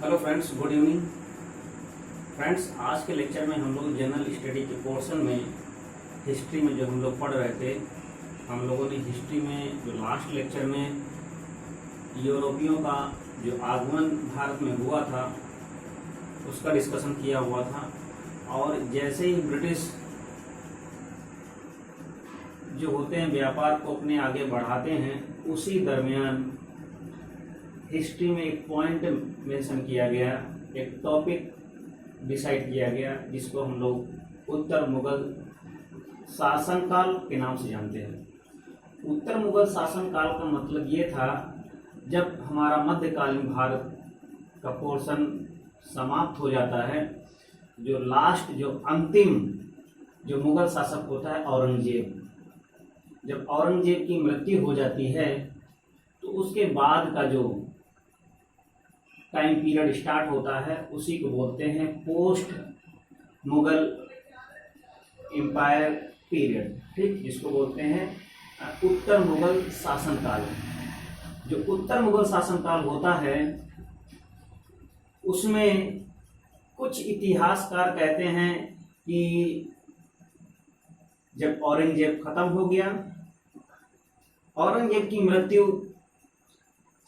Hello friends, good evening friends. आज के lecture में हम लोग जनरल स्टडी के पोर्शन में हिस्ट्री में जो हम लोग पढ़ रहे थे, हम लोगों ने हिस्ट्री में जो लास्ट लेक्चर में यूरोपियों का जो आगमन भारत में हुआ था उसका डिस्कशन किया हुआ था। और जैसे ही ब्रिटिश जो होते हैं व्यापार को अपने आगे बढ़ाते हैं, उसी दरमियान हिस्ट्री में एक पॉइंट मेंशन किया गया, एक टॉपिक डिसाइड किया गया जिसको हम लोग उत्तर मुगल शासनकाल के नाम से जानते हैं। उत्तर मुगल शासनकाल का मतलब ये था जब हमारा मध्यकालीन भारत का पोर्शन समाप्त हो जाता है, जो लास्ट जो अंतिम जो मुगल शासक होता है औरंगजेब, जब औरंगजेब की मृत्यु हो जाती है तो उसके बाद का जो टाइम पीरियड स्टार्ट होता है उसी को बोलते हैं पोस्ट मुगल एम्पायर पीरियड, ठीक, जिसको बोलते हैं उत्तर मुगल शासनकाल। जो उत्तर मुगल शासनकाल होता है उसमें कुछ इतिहासकार कहते हैं कि जब औरंगजेब खत्म हो गया, औरंगजेब की मृत्यु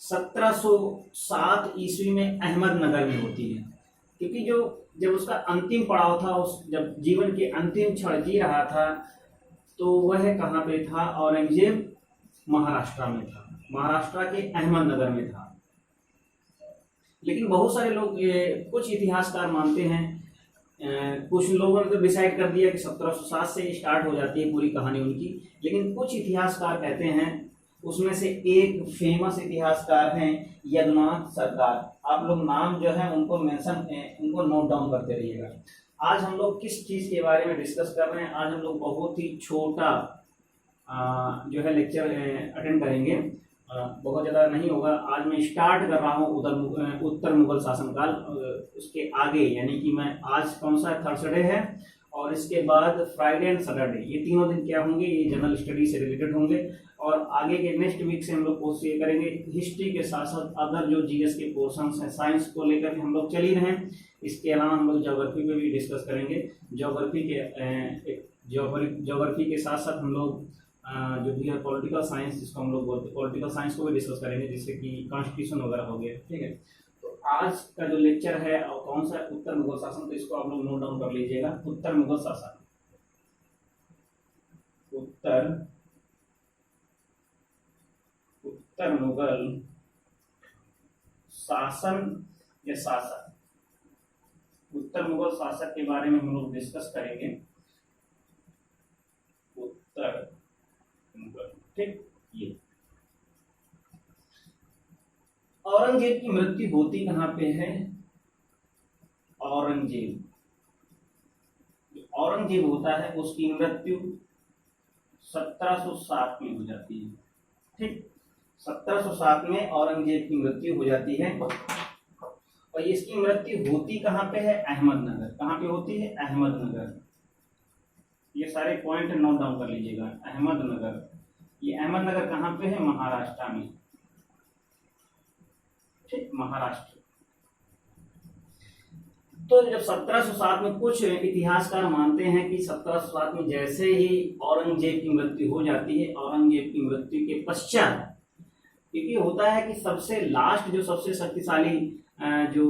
1707 ईस्वी में अहमदनगर में होती है, क्योंकि जब उसका अंतिम पड़ाव था, जब जीवन के अंतिम क्षण जी रहा था, तो वह कहाँ पे था? औरंगजेब महाराष्ट्र में था, महाराष्ट्र के अहमदनगर में था। लेकिन बहुत सारे लोग, कुछ इतिहासकार मानते हैं, कुछ लोगों ने तो डिसाइड कर दिया कि 1707 से स्टार्ट हो जाती है पूरी कहानी उनकी, लेकिन कुछ इतिहासकार कहते हैं, उसमें से एक फेमस इतिहासकार हैं यदुनाथ सरकार। आप लोग नाम जो है उनको उनको नोट डाउन करते रहिएगा। आज हम लोग किस चीज़ के बारे में डिस्कस कर रहे हैं? आज हम लोग बहुत ही छोटा जो है लेक्चर अटेंड करेंगे, बहुत ज़्यादा नहीं होगा। आज मैं स्टार्ट कर रहा हूँ उत्तर मुगल शासनकाल, उसके आगे, यानी कि मैं आज कौन सा थर्सडे है और इसके बाद फ्राइडे एंड सैटरडे, ये तीनों दिन क्या होंगे? ये जनरल स्टडी से रिलेटेड होंगे। और आगे के नेक्स्ट वीक से हम लोग कोर्स ये करेंगे हिस्ट्री के साथ साथ अदर जो जीएस के पोर्शंस हैं, साइंस को लेकर के हम लोग चल ही रहे हैं। इसके अलावा हम लोग ज्योग्राफी पे भी डिस्कस करेंगे। ज्योग्राफी के साथ साथ हम लोग जो भी है पॉलिटिकल साइंस, जिसको हम लोग बोलते हैं, पॉलिटिकल साइंस को भी डिस्कस करेंगे, जिससे कि कॉन्स्टिट्यूशन वगैरह हो गया, ठीक है। तो आज का जो लेक्चर है और कौन सा? उत्तर मुगल शासन। तो इसको आप लोग नोट डाउन कर लीजिएगा, उत्तर मुगल शासन। उत्तर मुगल शासन या शासक, उत्तर मुगल शासक के बारे में हम लोग डिस्कस करेंगे। उत्तर मुगल, ठीक। ये औरंगजेब की मृत्यु होती कहाँ पे है? औरंगजेब होता है, उसकी मृत्यु 1707 में हो जाती है, ठीक। 1707 में औरंगजेब की मृत्यु हो जाती है और इसकी मृत्यु होती कहाँ पे है? अहमदनगर। कहाँ पे होती है? अहमदनगर। ये सारे पॉइंट नोट डाउन कर लीजिएगा। अहमदनगर, ये अहमदनगर कहाँ पे है? महाराष्ट्र में, ठीक, महाराष्ट्र। तो जब 1707 में, कुछ इतिहासकार मानते हैं कि 1707 में जैसे ही औरंगजेब की मृत्यु हो जाती है, औरंगजेब की मृत्यु के पश्चात, क्योंकि होता है कि सबसे लास्ट जो सबसे शक्तिशाली जो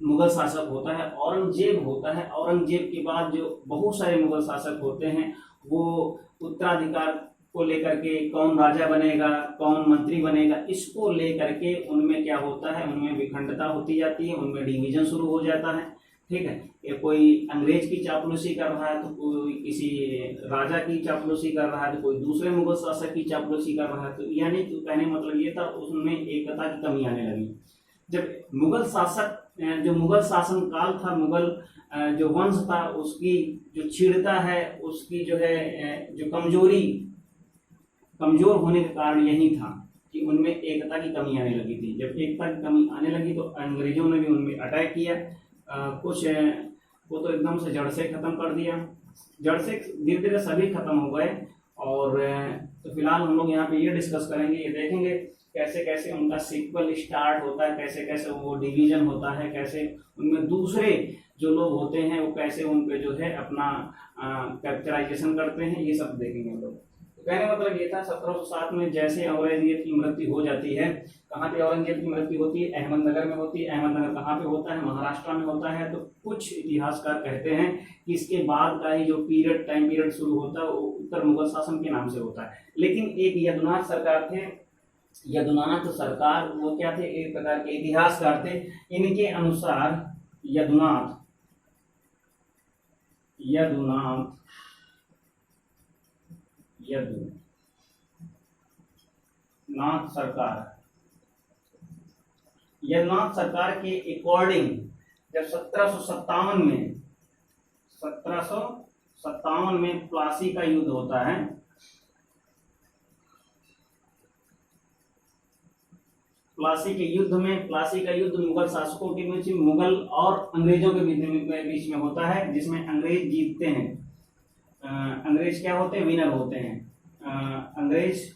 मुगल शासक होता है औरंगजेब होता है। औरंगजेब के बाद जो बहुत सारे मुगल शासक होते हैं, वो उत्तराधिकार को लेकर के कौन राजा बनेगा, कौन मंत्री बनेगा, इसको लेकर के उनमें क्या होता है? उनमें विखंडता होती जाती है, उनमें डिवीजन शुरू हो जाता है, ठीक है। ये कोई अंग्रेज की चापलूसी कर रहा है तो कोई किसी राजा की चापलूसी कर रहा है, तो कोई दूसरे मुगल शासक की चापलूसी कर रहा है। तो यानी कि कहने मतलब ये था, उसमें एकता की कमी आने लगी। जब मुगल शासक, जो मुगल शासन काल था, मुगल जो वंश था, उसकी जो क्षीणता है, उसकी जो है जो कमजोर होने का कारण यही था कि उनमें एकता की कमी आने लगी थी। जब एकता की कमी आने लगी तो अंग्रेजों ने भी उनमें अटैक किया। कुछ को तो एकदम से जड़ से खत्म कर दिया, जड़ से धीरे धीरे सभी खत्म हो गए। और तो फिलहाल हम लोग यहाँ पे ये डिस्कस करेंगे, ये देखेंगे कैसे कैसे उनका सीक्वल स्टार्ट होता है, कैसे कैसे वो डिवीजन होता है, कैसे उनमें दूसरे जो लोग होते हैं वो कैसे उन पे जो है अपना कैरेक्टराइजेशन करते हैं, ये सब देखेंगे हम लोग। तो कहने का मतलब ये था 1707 में जैसे औरंगजेब की मृत्यु हो जाती है, कहाँ पे औरंगजेब की मृत्यु होती है? अहमदनगर में होती है। अहमदनगर कहाँ पे होता है? महाराष्ट्र में होता है। तो कुछ इतिहासकार कहते हैं कि इसके बाद का ही जो पीरियड, टाइम पीरियड शुरू होता है वो उत्तर मुगल शासन के नाम से होता है। लेकिन एक यदुनाथ सरकार थे, यदुनाथ सरकार वो क्या थे? एक प्रकार के इतिहासकार थे। इनके अनुसार यदुनाथ यदुनाथ यदुनाथ सरकार यदुनाथ सरकार के अकॉर्डिंग जब 1757 में प्लासी का युद्ध होता है, प्लासी का युद्ध मुगल शासकों के बीच, मुगल और अंग्रेजों के बीच में होता है, जिसमें अंग्रेज जीतते हैं। अंग्रेज क्या होते हैं? विनर होते हैं। अंग्रेज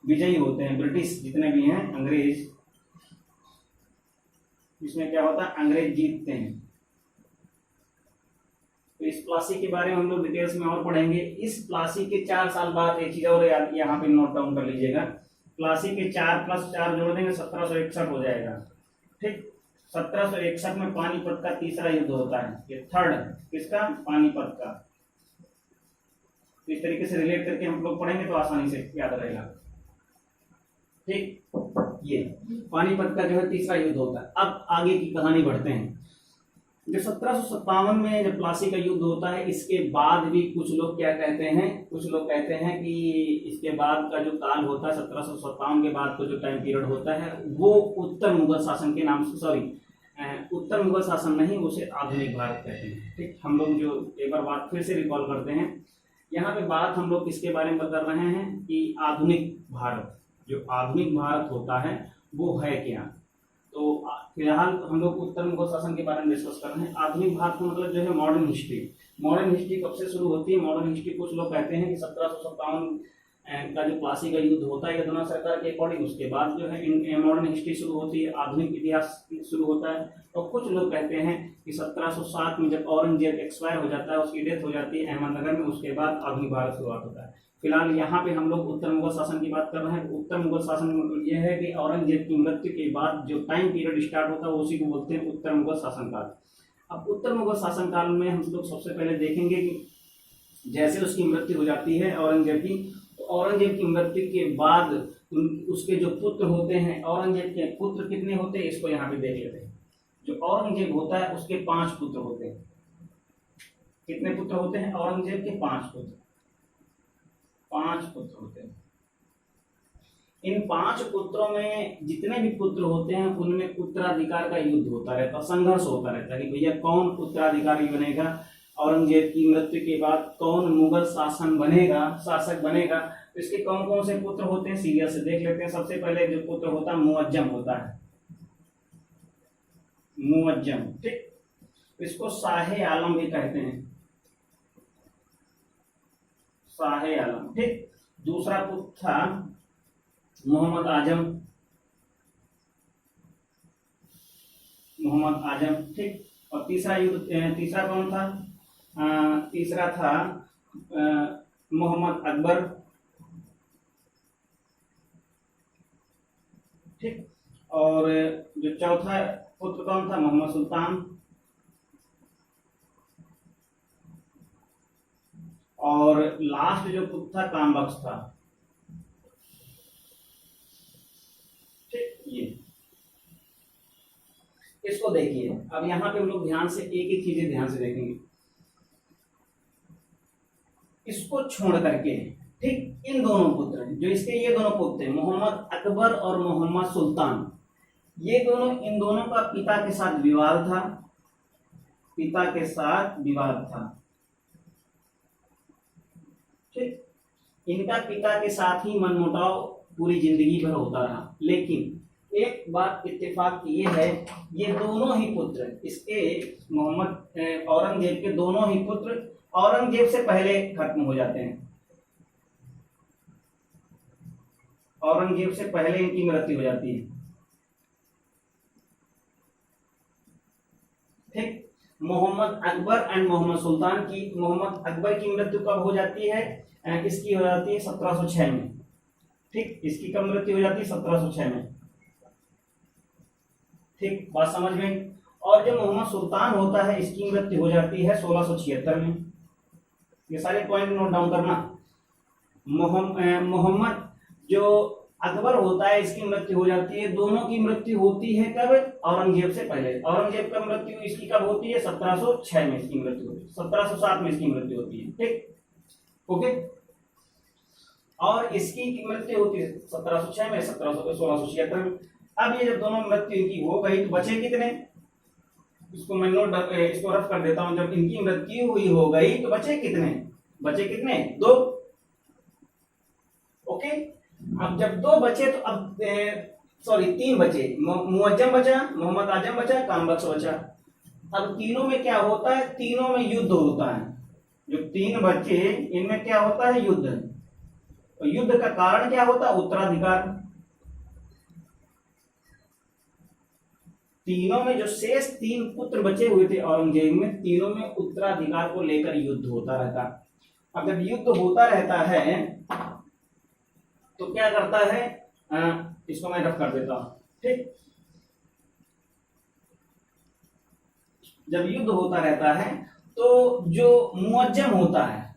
विजयी होते हैं। ब्रिटिश जितने भी हैं अंग्रेज, इसमें क्या होता है? अंग्रेज जीतते हैं। तो इस प्लासी के बारे में हम लोग डिटेल्स में और पढ़ेंगे। इस प्लासी के 4 साल बाद एक चीज और यहाँ पे नोट डाउन कर लीजिएगा, प्लासी के 4 + 4 जोड़ देंगे 1761 हो जाएगा। ठीक, 1761 में पानीपत का तीसरा युद्ध होता है। ये थर्ड किसका? पानीपत का। इस तरीके से रिलेट करके हम लोग पढ़ेंगे तो आसानी से याद रहेगा। ठीक, ये पानीपत का जो है तीसरा युद्ध होता है। अब आगे की कहानी बढ़ते हैं। जब 1757 में जब प्लासी का युद्ध होता है, इसके बाद भी कुछ लोग क्या कहते हैं? कुछ लोग कहते हैं कि इसके बाद का जो काल होता है, 1757 के बाद का जो टाइम पीरियड होता है, वो उत्तर मुगल शासन के नाम से, सॉरी उत्तर मुगल शासन नहीं, उसे आधुनिक भारत कहते हैं। ठीक, हम लोग जो एक बार बात फिर से रिकॉल करते हैं, यहाँ पे बात हम लोग किसके बारे में कर रहे हैं कि आधुनिक भारत, जो आधुनिक भारत होता है वो है क्या। तो फिलहाल हम लोग उत्तर मुगल शासन के बारे में डिस्कस कर रहे हैं। आधुनिक भारत का मतलब जो है मॉडर्न हिस्ट्री। मॉडर्न हिस्ट्री कब से शुरू होती है? मॉडर्न हिस्ट्री कुछ लोग कहते हैं कि 1757 का जो प्लासी का युद्ध होता है यदुनाथ सरकार के अकॉर्डिंग, उसके बाद जो है मॉडर्न हिस्ट्री शुरू होती है, आधुनिक इतिहास शुरू होता है। और कुछ लोग कहते हैं कि 1707 में जब औरंगजेब एक्सपायर हो जाता है, उसकी डेथ हो जाती है अहमदनगर में, उसके बाद आधुनिक भारत शुरुआत होता है। फिलहाल यहाँ पे हम लोग उत्तर मुगल शासन की बात कर रहे हैं। उत्तर मुगल शासन का मतलब यह है कि औरंगजेब की मृत्यु के बाद जो टाइम पीरियड स्टार्ट होता है उसी को बोलते हैं उत्तर मुगल शासन काल। अब उत्तर मुगल शासन काल में हम लोग सबसे पहले देखेंगे कि जैसे उसकी मृत्यु हो जाती है औरंगजेब की, तो औरंगजेब की मृत्यु के बाद उसके जो पुत्र होते हैं, औरंगजेब के पुत्र कितने होते हैं इसको यहाँ पे देख लेते हैं। जो औरंगजेब होता है उसके 5 पुत्र होते हैं। कितने पुत्र होते हैं? औरंगजेब के 5 पुत्र होते हैं। इन 5 पुत्रों में जितने भी पुत्र होते हैं उनमें उत्तराधिकार का युद्ध होता रहता, संघर्ष होता रहता है कि भैया कौन उत्तराधिकारी बनेगा, औरंगजेब की मृत्यु के बाद कौन मुगल शासक बनेगा। तो इसके कौन कौन से पुत्र होते हैं सीरियल से देख लेते हैं। सबसे पहले जो पुत्र होता है मुअज्जम होता है, मुअज्जम। ठीक, इसको शाहे आलम भी कहते हैं, शाहे आलम। ठीक, दूसरा पुत्र था मोहम्मद आजम। ठीक, और तीसरा कौन था? तीसरा था मोहम्मद अकबर। ठीक, और जो चौथा पुत्र कौन था? मोहम्मद सुल्तान। और लास्ट जो पुत्र था कामबख्श था। ठीक, ये इसको देखिए। अब यहाँ पे हम लोग ध्यान से एक एक चीजें ध्यान से देखेंगे, इसको छोड़ करके। ठीक, इन दोनों पुत्र जो इसके ये दोनों पुत्र मोहम्मद अकबर और मोहम्मद सुल्तान, ये दोनों, इन दोनों का पिता के साथ विवाद था। ठीक, इनका पिता के साथ ही मनमुटाव पूरी जिंदगी भर होता रहा। लेकिन एक बात इत्तेफाक की ये है, ये दोनों ही पुत्र इसके औरंगजेब के दोनों ही पुत्र औरंगजेब से पहले खत्म हो जाते हैं। औरंगजेब से पहले इनकी मृत्यु हो जाती है। ठीक। मोहम्मद अकबर एंड मोहम्मद सुल्तान की, मोहम्मद अकबर की मृत्यु कब हो जाती है? इसकी हो जाती है 1706 में। ठीक, इसकी कब मृत्यु हो जाती है? 1706 में। ठीक, बात समझ में। और जो मोहम्मद सुल्तान होता है इसकी मृत्यु हो जाती है 1676 में। ये सारे पॉइंट नोट डाउन करना। मोहम्मद जो अकबर होता है इसकी मृत्यु हो जाती है, दोनों की मृत्यु होती है कब? औरंगजेब से पहले। औरंगजेब का मृत्यु इसकी कब होती है? 1706 में इसकी मृत्यु होती है, 1707 में इसकी मृत्यु होती है। ठीक, ओके। और इसकी मृत्यु होती है 1706 में, 1676 में। अब ये जब दोनों मृत्यु की हो गई तो बचे कितने? इसको मैं इसको रफ कर देता हूं। जब इनकी मृत्यु हुई हो गई तो बचे कितने? बचे कितने? 2। ओके। अब जब 2 बचे तो अब सॉरी 3 बचे। मुअज्जम बचा, मोहम्मद आजम बचा, काम बख्श बचा। अब तीनों में क्या होता है? तीनों में युद्ध होता है। जो 3 बचे इनमें क्या होता है? युद्ध। तो युद्ध का कारण क्या होता है? उत्तराधिकार। तीनों में जो शेष 3 पुत्र बचे हुए थे औरंगजेब में, तीनों में उत्तराधिकार को लेकर युद्ध होता रहता। अब जब युद्ध होता रहता है तो क्या करता है? इसको मैं रफ कर देता हूं। ठीक, जब युद्ध होता रहता है तो जो मुअज्जम होता है,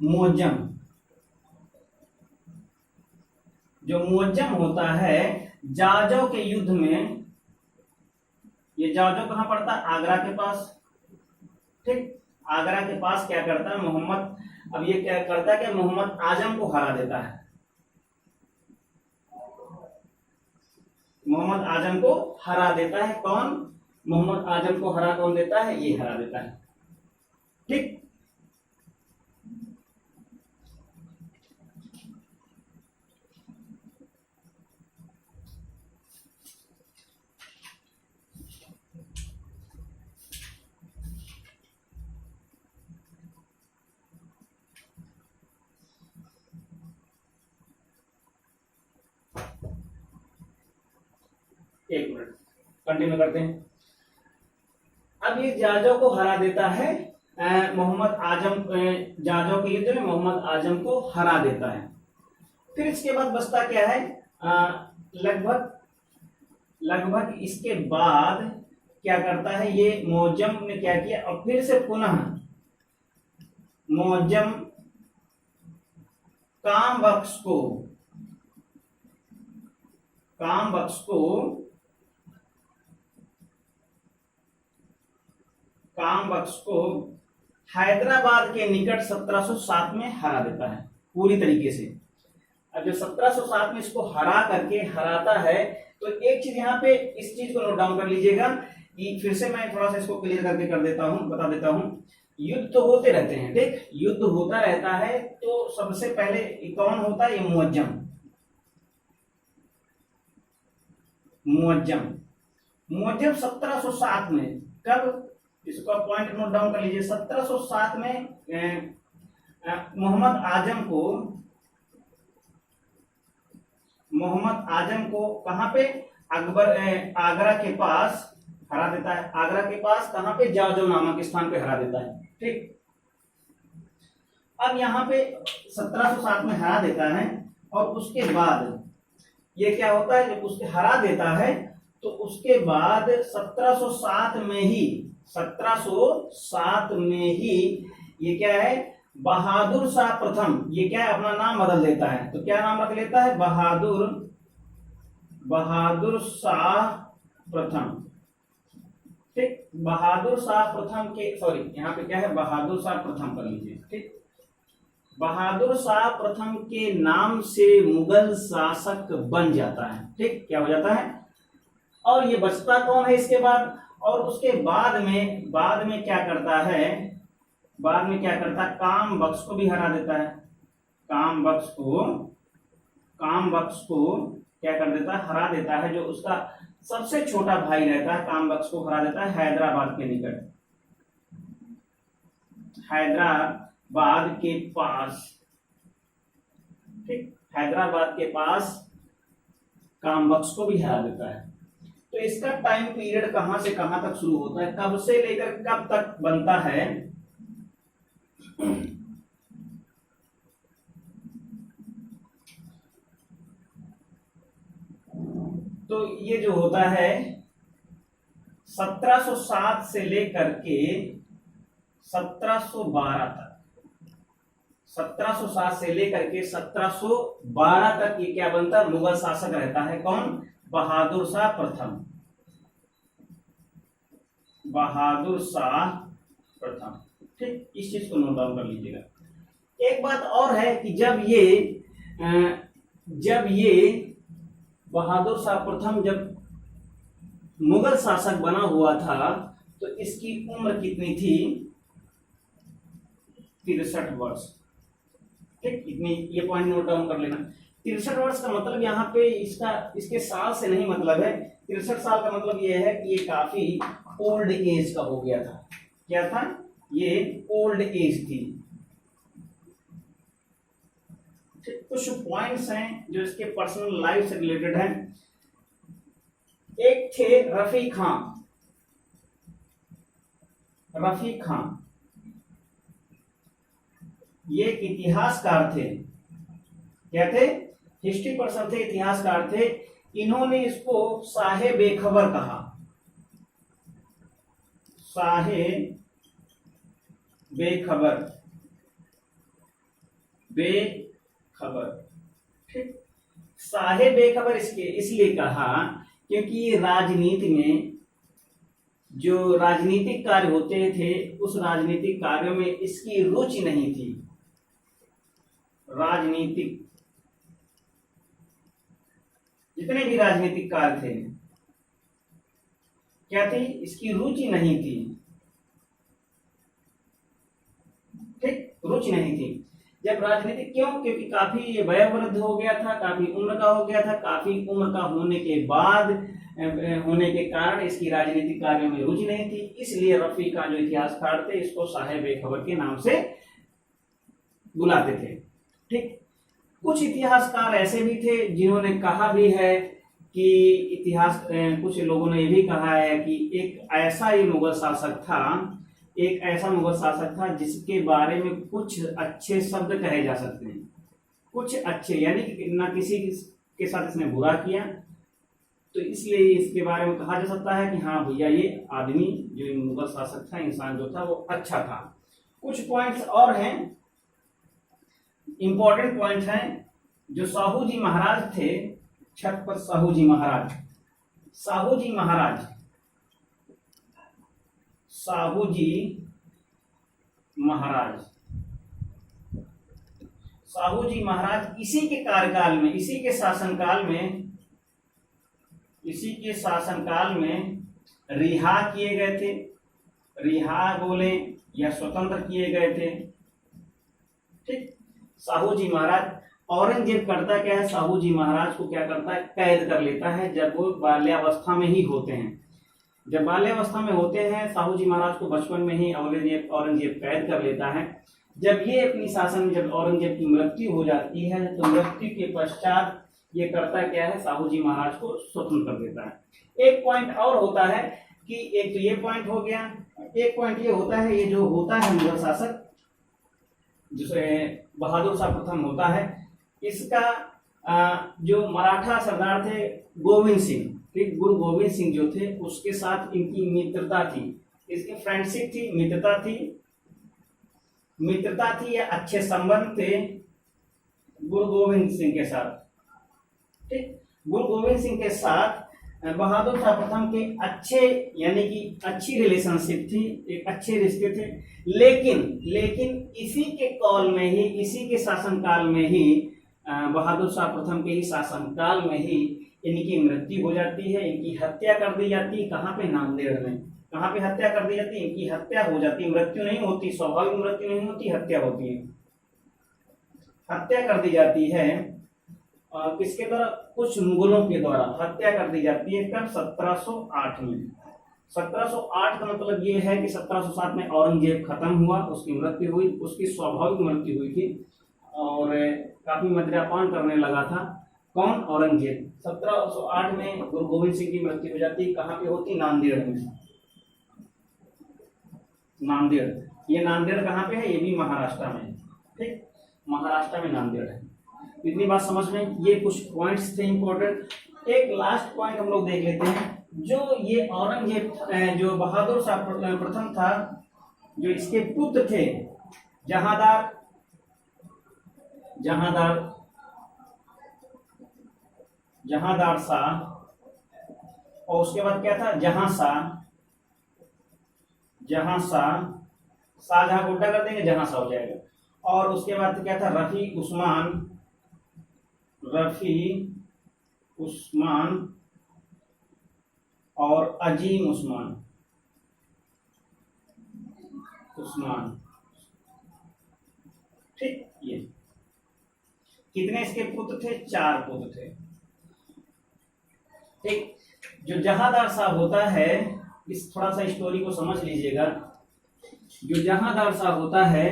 जो मुअज्जम होता है जाजो के युद्ध में, ये जाजो कहां पड़ता है? आगरा के पास। ठीक, आगरा के पास क्या करता है मोहम्मद? अब ये क्या करता है कि मोहम्मद आजम को हरा देता है। मोहम्मद आजम को हरा देता है। कौन? मोहम्मद आजम को हरा कौन देता है? ये हरा देता है। ठीक, एक मिनट कंटिन्यू करते हैं। अब ये जाजो को हरा देता है मोहम्मद आजम, जाजो के युद्ध में मोहम्मद आजम को हरा देता है। फिर इसके बाद बचता क्या है? लगभग इसके बाद क्या करता है ये मुअज्जम ने क्या किया? और फिर से पुनः मुअज्जम काम बख्श को हैदराबाद के निकट 1707 में हरा देता है पूरी तरीके से। अब जो 1707 में इसको हराता है तो एक चीज यहाँ पे इस चीज को नोट डाउन कर लीजिएगा कि फिर से मैं थोड़ा सा इसको क्लियर करके बता देता हूं। युद्ध तो होते रहते हैं। ठीक, युद्ध होता रहता है तो सबसे पहले कौन होता है? ये मुअज्जम 1707 में, कब? इसको पॉइंट नोट डाउन कर लीजिए। 1707 में मोहम्मद आजम को कहां पे? आगरा के पास हरा देता है। आगरा के पास कहां पे? जाजो नामक स्थान पे हरा देता है। ठीक, अब यहाँ पे 1707 में हरा देता है और उसके बाद ये क्या होता है? जब उसके हरा देता है तो उसके बाद 1707 में ही ये क्या है? बहादुर शाह प्रथम, ये क्या है? अपना नाम बदल देता है। तो क्या नाम रख लेता है? बहादुर शाह प्रथम। ठीक, बहादुर शाह प्रथम के, सॉरी यहाँ पे क्या है? बहादुर शाह प्रथम कर लीजिए। ठीक, बहादुर शाह प्रथम के नाम से मुगल शासक बन जाता है। ठीक, क्या हो जाता है? और ये बचता कौन है इसके बाद? और उसके बाद में क्या करता है? काम बख्श को भी हरा देता है। काम बख्श को क्या कर देता है? हरा देता है। जो उसका सबसे छोटा भाई रहता है काम बख्श को हरा देता है हैदराबाद के निकट, हैदराबाद के पास। ठीक, हैदराबाद के पास कामबख्श को भी हरा देता है। तो इसका टाइम पीरियड कहां से कहां तक शुरू होता है, कब से लेकर कब तक बनता है? तो ये जो होता है 1707 से लेकर के 1712 तक, 1707 से लेकर के 1712 तक ये क्या बनता है? मुगल शासक रहता है। कौन? बहादुर शाह प्रथम, बहादुर शाह प्रथम। ठीक, इस चीज को नोट डाउन कर लीजिएगा। एक बात और है कि जब ये बहादुर शाह प्रथम जब मुगल शासक बना हुआ था तो इसकी उम्र कितनी थी? 63 वर्ष। ठीक, इतनी ये पॉइंट नोट डाउन कर लेना। 63 वर्ष का मतलब यहाँ पे इसके साल से नहीं मतलब है। 63 साल का मतलब ये है कि ये काफी ओल्ड एज का हो गया था। क्या था? ये ओल्ड एज थी। कुछ पॉइंट्स हैं जो इसके पर्सनल लाइफ से रिलेटेड हैं। एक थे रफी खां। रफी खां ये एक इतिहासकार थे। क्या थे? हिस्ट्री पर्सन थे, इतिहासकार थे। इन्होंने इसको शाहे बेखबर कहा। शाहे बेखबर, बेखबर। ठीक, शाहे बेखबर इसलिए कहा क्योंकि ये राजनीति में जो राजनीतिक कार्य होते थे उस राजनीतिक कार्यों में इसकी रुचि नहीं थी। राजनीतिक जितने भी राजनीतिक कार्य थे क्या थी? इसकी रुचि नहीं थी। ठीक, रुचि नहीं थी। जब राजनीतिक क्यों? क्योंकि काफी ये वयोवृद्ध हो गया था, काफी उम्र का हो गया था। काफी उम्र का होने के बाद होने के कारण इसकी राजनीतिक कार्यों में रुचि नहीं थी। इसलिए रफी का जो इतिहासकार थे इसको शाहे बेखबर के नाम से बुलाते थे। ठीक, कुछ इतिहासकार ऐसे भी थे जिन्होंने कहा भी है कि कुछ लोगों ने ये भी कहा है कि एक ऐसा ये मुगल शासक था, एक ऐसा मुगल शासक था जिसके बारे में कुछ अच्छे शब्द कहे जा सकते हैं। कुछ अच्छे यानी कि ना किसी के साथ इसने बुरा किया, तो इसलिए इसके बारे में कहा जा सकता है कि हाँ भैया ये आदमी जो मुगल शासक था, इंसान जो था वो अच्छा था। कुछ पॉइंट्स और हैं, इंपॉर्टेंट पॉइंट्स हैं। जो साहू जी महाराज थे, छत्रपति साहू जी महाराज, साहू जी महाराज, साहू जी महाराज, साहू जी महाराज इसी के कार्यकाल में, इसी के शासनकाल में रिहा किए गए थे। रिहा बोले या स्वतंत्र किए गए थे। ठीक, साहू जी महाराज। औरंगजेब करता क्या है? साहू जी महाराज को क्या करता है? कैद कर लेता है जब वो बाल्यावस्था में ही होते हैं। जब बाल्यावस्था में होते हैं साहू जी महाराज को बचपन में ही औरंगजेब कैद कर लेता है। जब ये अपनी शासन, जब औरंगजेब की मृत्यु हो जाती है तो मृत्यु के पश्चात ये करता क्या है? साहू जी महाराज को स्वतंत्र कर देता है। एक पॉइंट और होता है कि एक तो ये पॉइंट हो गया, एक पॉइंट ये होता है, ये जो होता है मुगल शासक जिसे बहादुर शाह प्रथम होता है, इसका जो मराठा सरदार थे गोविंद सिंह, ठीक, गुरु गोविंद सिंह जो थे उसके साथ इनकी मित्रता थी, इसकी फ्रेंडशिप थी, मित्रता थी या अच्छे संबंध थे गुरु गोविंद सिंह के साथ। ठीक, गुरु गोविंद सिंह के साथ बहादुर शाह प्रथम के अच्छे यानी कि अच्छी रिलेशनशिप थी, एक अच्छे रिश्ते थे। लेकिन इसी के कॉल में ही, इसी के शासनकाल में ही, बहादुर शाह प्रथम के ही शासनकाल में ही इनकी मृत्यु हो जाती है, इनकी हत्या कर दी जाती है। कहाँ पे? नांदेड़ में। कहाँ पे हत्या कर दी जाती है? इनकी हत्या हो जाती है। मृत्यु नहीं होती, स्वाभाविक मृत्यु नहीं होती, हत्या होती है। हत्या कर दी जाती है किसके द्वारा? कुछ मुगलों के द्वारा हत्या कर दी जाती है। कब? 1708 में। 1708 का मतलब ये है कि 1707 में औरंगजेब खत्म हुआ, उसकी मृत्यु हुई, उसकी स्वाभाविक मृत्यु हुई थी और काफी मद्यपान करने लगा था। कौन? औरंगजेब। 1708 में गुरु गोविंद सिंह की मृत्यु हो जाती है। कहाँ पे होती? नांदेड़ में। नांदेड़, ये नांदेड़ कहाँ पे है? ये भी महाराष्ट्र में। ठीक, महाराष्ट्र में नांदेड़ है। इतनी बात समझ में। ये कुछ पॉइंट्स थे इंपॉर्टेंट। एक लास्ट पॉइंट हम लोग देख लेते हैं। जो ये औरंगजेब, जो बहादुर शाह प्रथम था, जो इसके पुत्र थे जहांदार, जहांदार जहांदार शाह, और उसके बाद क्या था? जहां शाह। जहां शाह, शाहजहां को उल्टा कर देंगे, जहां शाह हो जाएगा। और उसके बाद क्या था? रफी उस्मान, रफी उस्मान और अजीम उस्मान, उस्मान। ठीक, ये कितने इसके पुत्र थे? 4 पुत्र थे। ठीक, जो जहांदार साहब होता है, इस थोड़ा सा स्टोरी को समझ लीजिएगा। जो जहांदार साहब होता है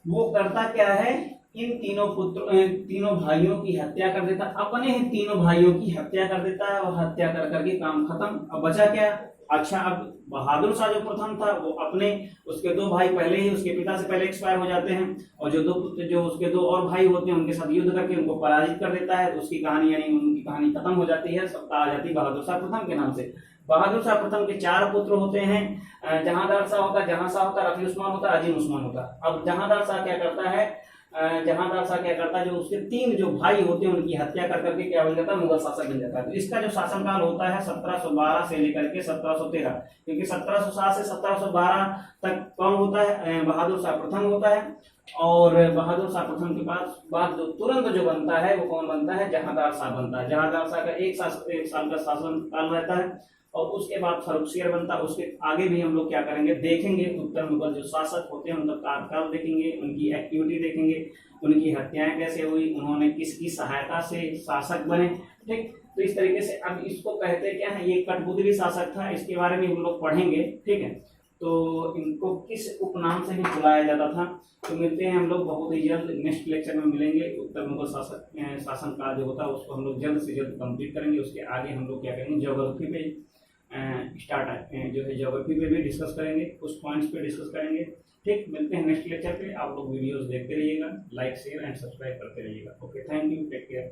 वो करता क्या है? इन तीनों भाइयों की हत्या कर देता, अपने ही तीनों भाइयों की हत्या कर देता है, और हत्या कर करके काम खत्म। अब बचा क्या? अच्छा, अब बहादुर शाह जो प्रथम था वो अपने, उसके 2 भाई पहले ही उसके पिता से पहले एक्सपायर हो जाते हैं, और जो 2 पुत्र, जो उसके 2 और भाई होते हैं, उनके साथ युद्ध करके उनको पराजित कर देता है। तो उसकी कहानी, यानी उनकी कहानी खत्म हो जाती है, सब आ जाती है बहादुर शाह प्रथम के नाम से। बहादुर शाह प्रथम के 4 पुत्र होते हैं। जहांदार शाह होता, जहां शाह होता, रफी उस्मान होता, अजीम उस्मान होता। अब जहांदार शाह क्या करता है? जहांदार शाह क्या करता है? जो उसके 3 जो भाई होते हैं उनकी हत्या कर करके क्या बन जाता है? मुगल शासक बन जाता है। तो इसका जो शासनकाल होता है 1712 से लेकर के 1713, क्योंकि 1707 से 1712 तक कौन होता है? बहादुर शाह प्रथम होता है। और बहादुर शाह प्रथम के बाद जो तुरंत जो बनता है वो कौन बनता है? जहांदार शाह बनता है। जहांदार शाह का 1 साल का शासन काल रहता है, और उसके बाद फर्रुखसियर बनता है। उसके आगे भी हम लोग क्या करेंगे? देखेंगे। उत्तर मुगल जो शासक होते हैं उनका कार्यकाल देखेंगे, उनकी एक्टिविटी देखेंगे, उनकी हत्याएं कैसे हुई, उन्होंने किसकी सहायता से शासक बने। ठीक, तो इस तरीके से अब इसको कहते क्या है? ये कठपुतली शासक था, इसके बारे में हम लोग पढ़ेंगे। ठीक है, तो इनको किस उपनाम से भी बुलाया जाता था? तो मिलते हैं हम लोग बहुत ही जल्द, नेक्स्ट लेक्चर में मिलेंगे। उत्तर मुगल शासन काल जो होता है उसको हम लोग जल्द से जल्द कंप्लीट करेंगे। उसके आगे हम लोग क्या करेंगे? ज्योग्राफी पे जो है ज्योग्राफी पे भी डिस्कस करेंगे, उस पॉइंट्स पे डिस्कस करेंगे। ठीक, मिलते हैं नेक्स्ट लेक्चर पे। आप लोग वीडियोस देखते रहिएगा, लाइक शेयर एंड सब्सक्राइब करते रहिएगा। Okay, thank you, take care.